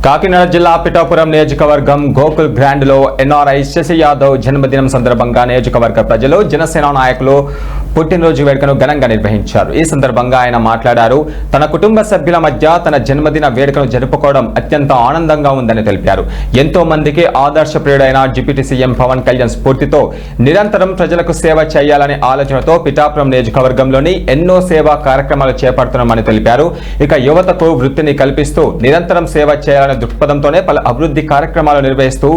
కాకినాడ జిల్లా పిఠాపురం నియోజకవర్గం గోకుల్ గ్రాండ్ లో ఎన్ఆర్ఐ శశి యాదవ్ జన్మదినం సందర్భంగా నియోజకవర్గ ప్రజలు జనసేన నాయకులు పుట్టినరోజు వేడుకను ఘనంగా నిర్వహించారు. ఈ సందర్భంగా ఆయన మాట్లాడారు. తన కుటుంబ సభ్యుల మధ్య తన జన్మదిన వేడుకను జరుపుకోవడం అత్యంత ఆనందంగా ఉందని తెలిపారు. ఎంతో మందికి ఆదర్శప్రియుడైన డిప్యూటీ సీఎం పవన్ కళ్యాణ్ స్ఫూర్తితో నిరంతరం ప్రజలకు సేవ చేయాలనే ఆలోచనతో పిఠాపురం నియోజకవర్గంలోని ఎన్నో సేవా కార్యక్రమాలు చేపడుతున్నామని తెలిపారు. ఇక యువతకు వృత్తిని కల్పిస్తూ నిరంతరం సేవ చేయాలనే దృక్పథంతోనే పలు అభివృద్ధి కార్యక్రమాలు నిర్వహిస్తూ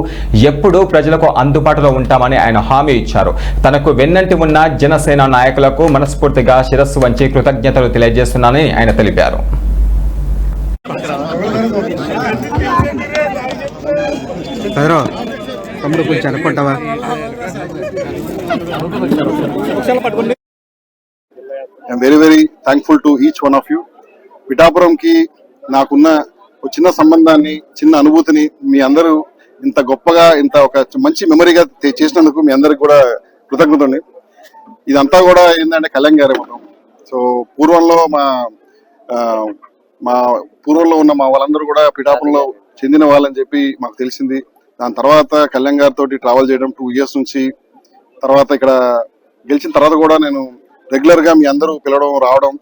ఎప్పుడూ ప్రజలకు అందుబాటులో ఉంటామని ఆయన హామీ ఇచ్చారు. తనకు వెన్నంటి ఉన్న జనసేన నాయకులకు మనస్ఫూర్తిగా శిరస్సు వంచి కృతజ్ఞతలు తెలియజేస్తున్నానని ఆయన తెలిపారు. I'm very thankful to each one of you. పిఠాపురంకి నాకున్న ఒక చిన్న సంబంధాన్ని, చిన్న అనుభూతిని మీ అందరూ ఇంత గొప్పగా, ఇంత ఒక మంచి మెమరీగా చేసినందుకు మీ అందరికి కూడా కృతజ్ఞతని. ఇదంతా కూడా ఏంటంటే కళ్యాణ్ గారే మనం. సో పూర్వంలో మా పూర్వంలో ఉన్న మా వాళ్ళందరూ కూడా పిఠాపురంలో చెందిన వాళ్ళని చెప్పి మాకు తెలిసింది. దాని తర్వాత కళ్యాణ్ గారితో ట్రావెల్ చేయడం 2 years నుంచి, తర్వాత ఇక్కడ గెలిచిన తర్వాత కూడా నేను రెగ్యులర్గా మీ అందరూ పిలవడం, రావడం,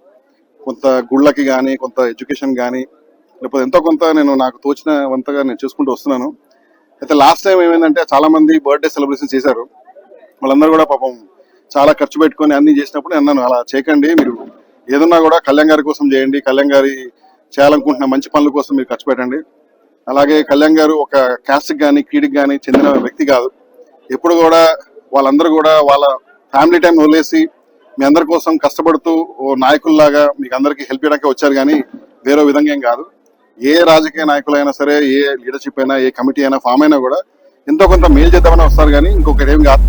కొంత గుళ్ళకి కానీ, కొంత ఎడ్యుకేషన్ కానీ, లేకపోతే ఎంతో కొంత నేను నాకు తోచిన వంతగా నేను చేసుకుంటూ వస్తున్నాను. అయితే లాస్ట్ టైం ఏమైందంటే చాలా మంది బర్త్డే సెలబ్రేషన్ చేశారు. వాళ్ళందరూ కూడా పాపం చాలా ఖర్చు పెట్టుకొని అన్ని చేసినప్పుడు అన్నాను, అలా చేయకండి, మీరు ఏదన్నా కూడా కళ్యాణ్ గారి కోసం చేయండి, కళ్యాణ్ గారి చేయాలనుకుంటున్న మంచి పనుల కోసం మీరు ఖర్చు పెట్టండి. అలాగే కళ్యాణ్ గారు ఒక క్యాస్ట్కి కానీ, క్రీడ్కి కానీ చెందిన వ్యక్తి కాదు. ఎప్పుడు కూడా వాళ్ళందరూ కూడా వాళ్ళ ఫ్యామిలీ టైం వదిలేసి మీ అందరి కోసం కష్టపడుతూ ఓ నాయకుల్లాగా మీకు అందరికీ హెల్ప్ చేయడానికి వచ్చారు, కానీ వేరే విధంగా ఏం కాదు. ఏ రాజకీయ నాయకులైనా సరే, ఏ లీడర్షిప్ అయినా, ఏ కమిటీ అయినా ఫామ్ అయినా కూడా ఎంతో కొంత మేలు చేద్దామని వస్తారు, కానీ ఇంకొకటి ఏం కాదు.